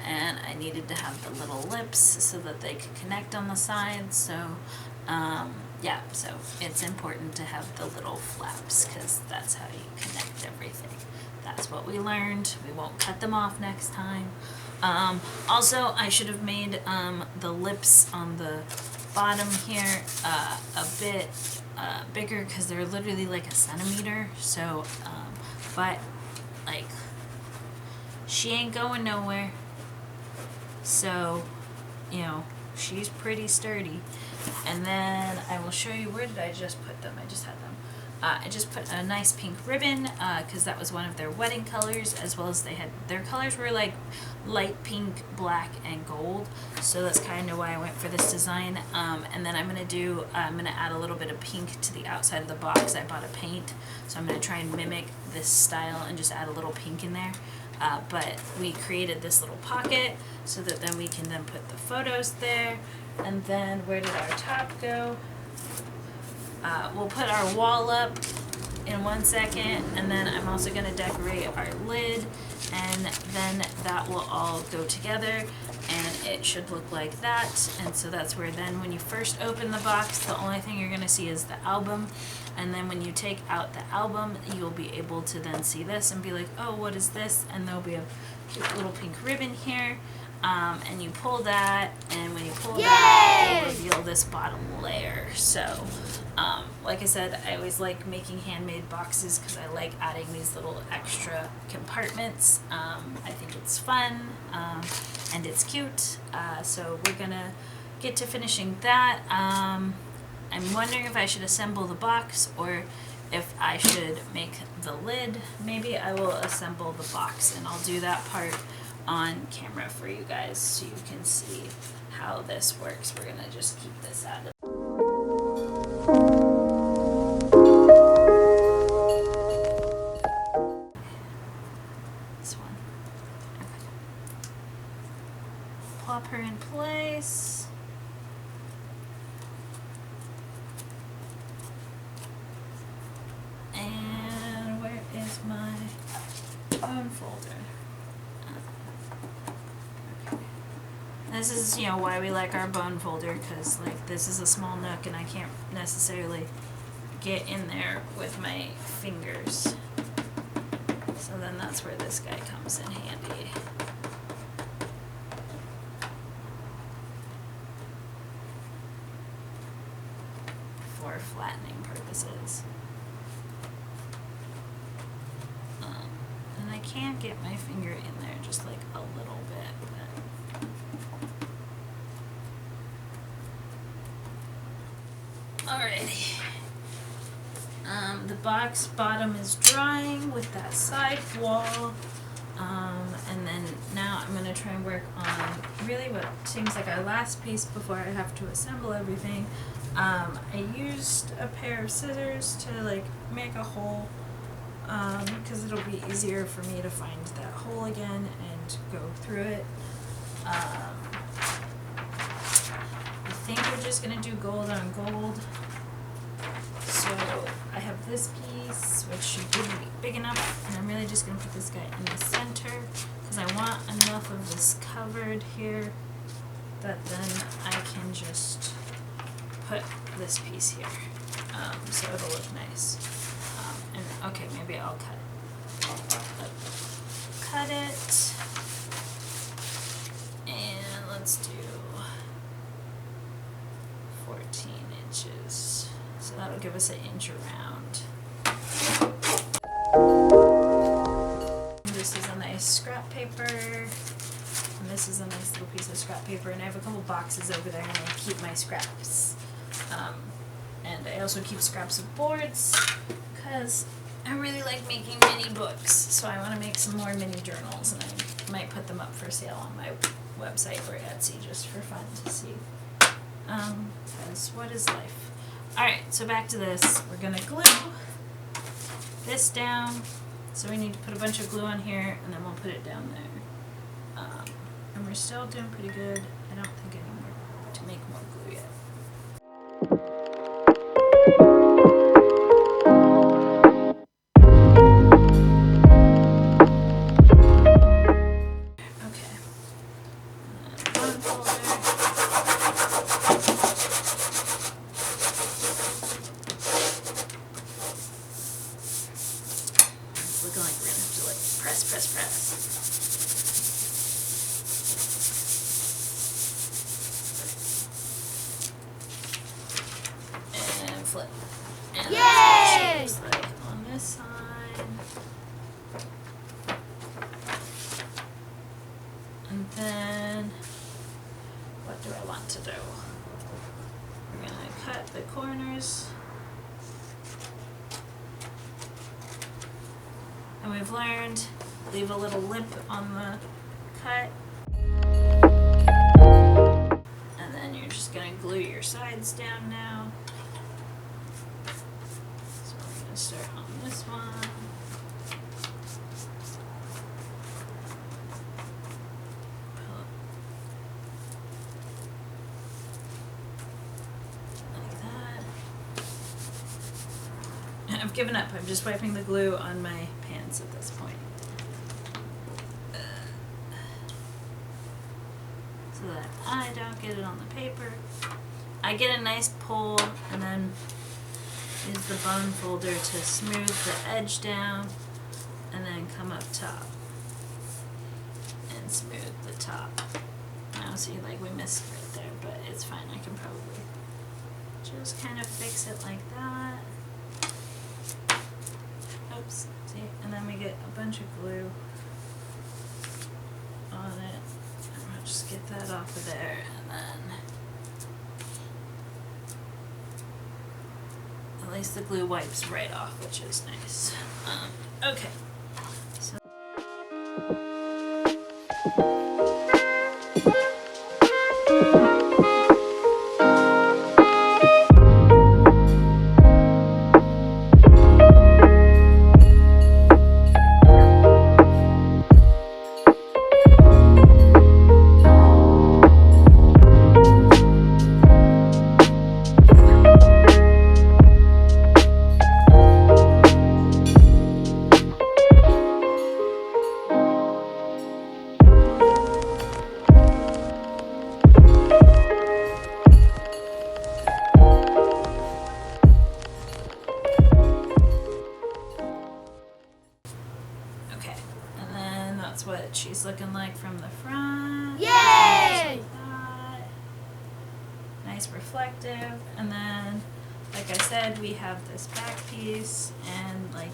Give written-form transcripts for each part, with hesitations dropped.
and I needed to have the little lips so that they could connect on the sides. So yeah, so it's important to have the little flaps because that's how you connect everything. That's what we learned. We won't cut them off next time. Also, I should have made the lips on the bottom here a bit bigger because they're literally like a centimeter. So, but like, she ain't going nowhere. So, you know, she's pretty sturdy. And then I will show you, where did I just put them? I just had them. I just put a nice pink ribbon because that was one of their wedding colors, as well as their colors were like light pink, black, and gold. So that's kind of why I went for this design. And then I'm gonna add a little bit of pink to the outside of the box. I bought a paint, so I'm gonna try and mimic this style and just add a little pink in there. But we created this little pocket so that then we can then put the photos there. And then where did our top go? We'll put our wall up in 1 second, and then I'm also going to decorate our lid, and then that will all go together, and it should look like that. And so that's where then when you first open the box, the only thing you're going to see is the album, and then when you take out the album, you'll be able to then see this and be like, oh, what is this? And there'll be a cute little pink ribbon here. And you pull that, and when you pull that, it'll reveal this bottom layer. So, like I said, I always like making handmade boxes because I like adding these little extra compartments. I think it's fun, and it's cute. So we're gonna get to finishing that. I'm wondering if I should assemble the box or if I should make the lid. Maybe I will assemble the box, and I'll do that part on camera for you guys so you can see how this works. We're gonna just keep this out of this one. Okay. Plop her in place. And where is my phone folder? This is, you know, why we like our bone folder, because like this is a small nook and I can't necessarily get in there with my fingers. So then that's where this guy comes in handy. For flattening purposes. And I can get my finger in there just like a little bit, but alrighty. The box bottom is drying with that side wall. And then now I'm going to try and work on really what seems like our last piece before I have to assemble everything. I used a pair of scissors to like make a hole because it'll be easier for me to find that hole again and go through it. I think we're just going to do gold on gold. So I have this piece, which should be big enough, and I'm really just going to put this guy in the center because I want enough of this covered here that then I can just put this piece here, so it'll look nice. And okay, maybe I'll cut it. Cut it, and let's do 14 inches. So that'll give us an inch around. This is a nice scrap paper, and this is a nice little piece of scrap paper, and I have a couple boxes over there and I keep my scraps. And I also keep scraps of boards because I really like making mini books, so I want to make some more mini journals, and I might put them up for sale on my website or Etsy just for fun to see. Because what is life? Alright, so back to this. We're going to glue this down. So we need to put a bunch of glue on here, and then we'll put it down there. And we're still doing pretty good. I don't think I need more to make more glue yet. Okay. bone folder. It's looking like we're gonna have to like press. And flip. And Yay! that's what it looks like on this side. And then, what do I want to do? We're gonna cut the corners. And we've learned, leave a little lip on the cut. And then you're just gonna glue your sides down now. So we're gonna start on this one. I've given up. I'm just wiping the glue on my pants at this point. So that I don't get it on the paper. I get a nice pull and then use the bone folder to smooth the edge down and then come up top and smooth the top. Now see, like we missed right there, but it's fine. I can probably just kind of fix it like that. Oops, see, and then we get a bunch of glue on it, and we'll just get that off of there, and then at least the glue wipes right off, which is nice. Okay, so what she's looking like from the front. Yay! Like that. Nice reflective. And then, like I said, we have this back piece and like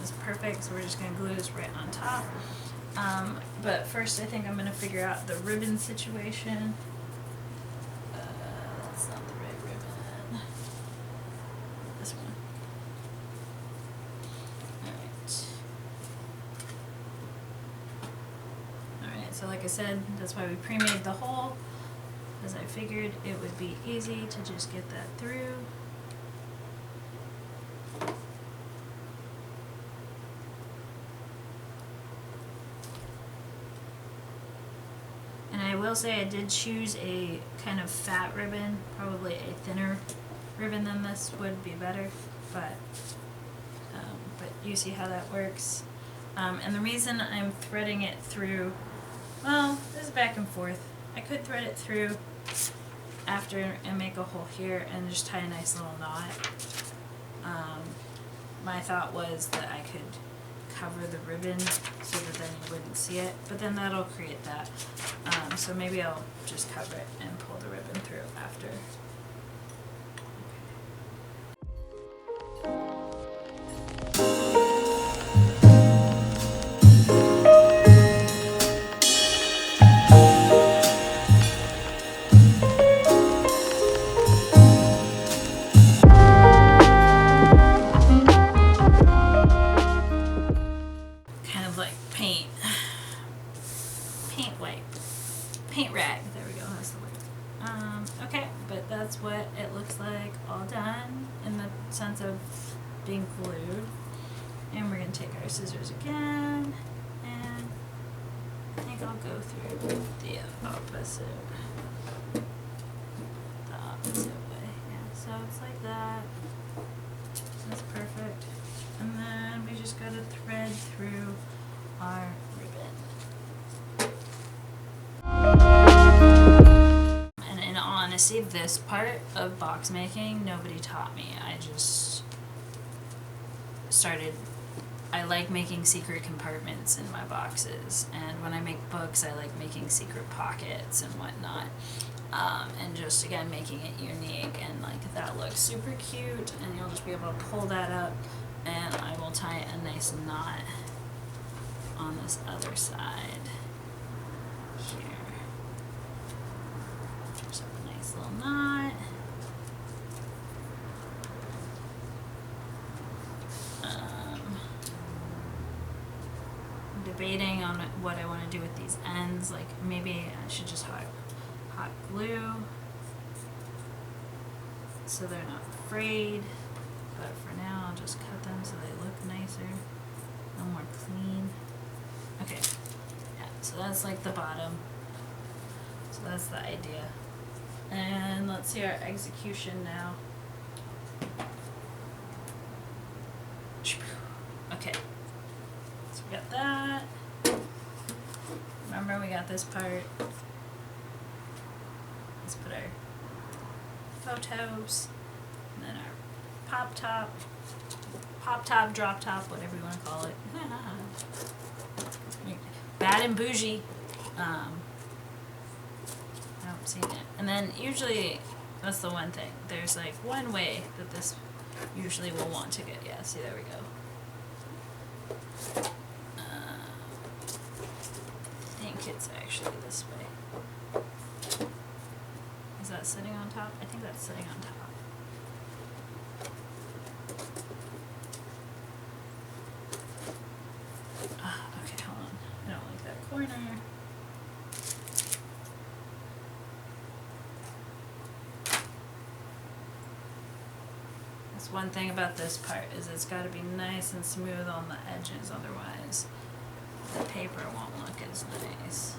it's perfect, so we're just going to glue this right on top. But first I think I'm going to figure out the ribbon situation. That's not the right ribbon. This one. So like I said, that's why we pre-made the hole, because I figured it would be easy to just get that through. And I will say I did choose a kind of fat ribbon, probably a thinner ribbon than this would be better, but you see how that works. And the reason I'm threading it through, well, this is back and forth. I could thread it through after and make a hole here and just tie a nice little knot. My thought was that I could cover the ribbon so that then you wouldn't see it, but then that'll create that. So maybe I'll just cover it and pull the ribbon through after. Paint rag, there we go, that's the word. Okay, but that's what it looks like all done in the sense of being glued. And we're going to take our scissors again, and I think I'll go through the opposite way. Yeah, so it's like that. That's perfect. And then we just got to thread through our ribbon. honestly, this part of box making, nobody taught me. I just started, I like making secret compartments in my boxes, and when I make books, I like making secret pockets and whatnot. And just, again, making it unique, and like that looks super cute, and you'll just be able to pull that up, and I will tie a nice knot on this other side here. Just a nice little knot. I'm debating on what I want to do with these ends. Like maybe I should just hot glue so they're not frayed. But for now, I'll just cut them so they look nicer, a little more clean. Okay, yeah, so that's like the bottom. So that's the idea. And let's see our execution now. Okay, so we got that. Remember, we got this part. Let's put our photos, and then our pop top, drop top, whatever you want to call it. Bad and bougie. I don't see it. And then usually, that's the one thing. There's like one way that this usually will want to get. Yeah, see, there we go. I think it's actually this way. Is that sitting on top? I think that's sitting on top. Okay, hold on. I don't like that corner. That's one thing about this part, is it's got to be nice and smooth on the edges, otherwise the paper won't look as nice.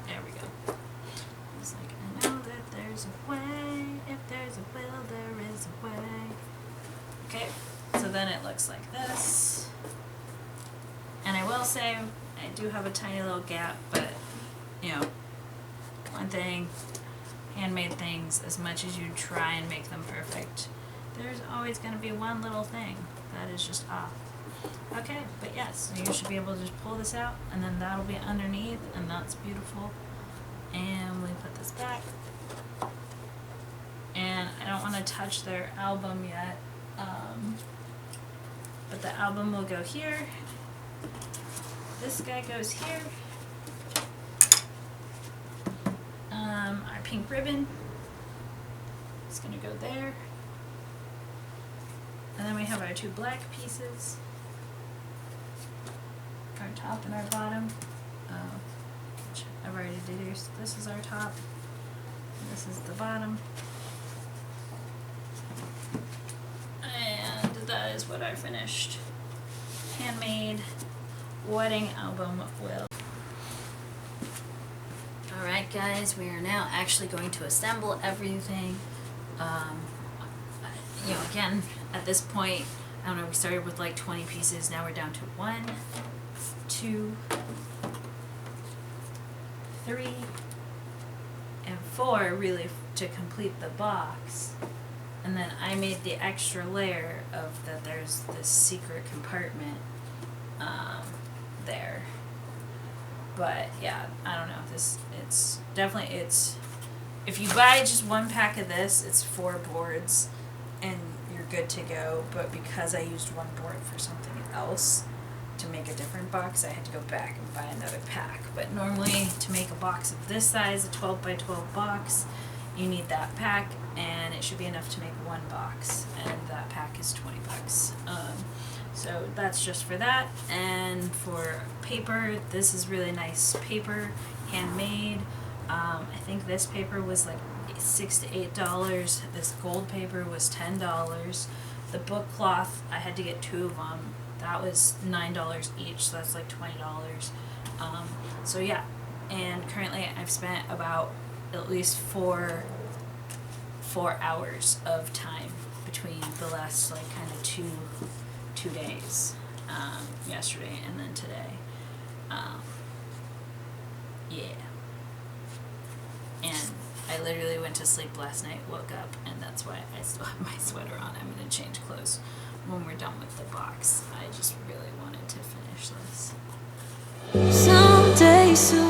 There we go. It's like, I know that there's a way, if there's a will, there is a way. Okay, so then it looks like this. And I will say, I do have a tiny little gap, but, you know, one thing, handmade things, as much as you try and make them perfect, there's always going to be one little thing that is just off. Okay, but yes, so you should be able to just pull this out, and then that'll be underneath, and that's beautiful. And we put this back. And I don't want to touch their album yet, but the album will go here. This guy goes here. Our pink ribbon is going to go there. And then we have our two black pieces, our top and our bottom, which I've already deduced. This is our top, and this is the bottom. And that is what our finished handmade wedding album will. Alright guys, we are now actually going to assemble everything. You know, again, at this point, I don't know, we started with like 20 pieces, now we're down to 1, 2, 3, and 4 really to complete the box. And then I made the extra layer of that there's this secret compartment there. But yeah, I don't know, it's definitely, if you buy just one pack of this, it's 4 boards and you're good to go. But because I used one board for something else to make a different box, I had to go back and buy another pack. But normally to make a box of this size, a 12 by 12 box, you need that pack, and it should be enough to make one box, and that pack is $20. So that's just for that. And for paper, this is really nice paper, handmade. I think this paper was like $6 to $8. This gold paper was $10. The book cloth, I had to get 2 of them. That was $9 each, so that's like $20. So yeah, and currently I've spent about at least 4 hours of time between the last like kind of two days, yesterday and then today. Yeah. And I literally went to sleep last night, woke up, and that's why I still have my sweater on. I'm gonna change clothes when we're done with the box. I just really wanted to finish this. Someday soon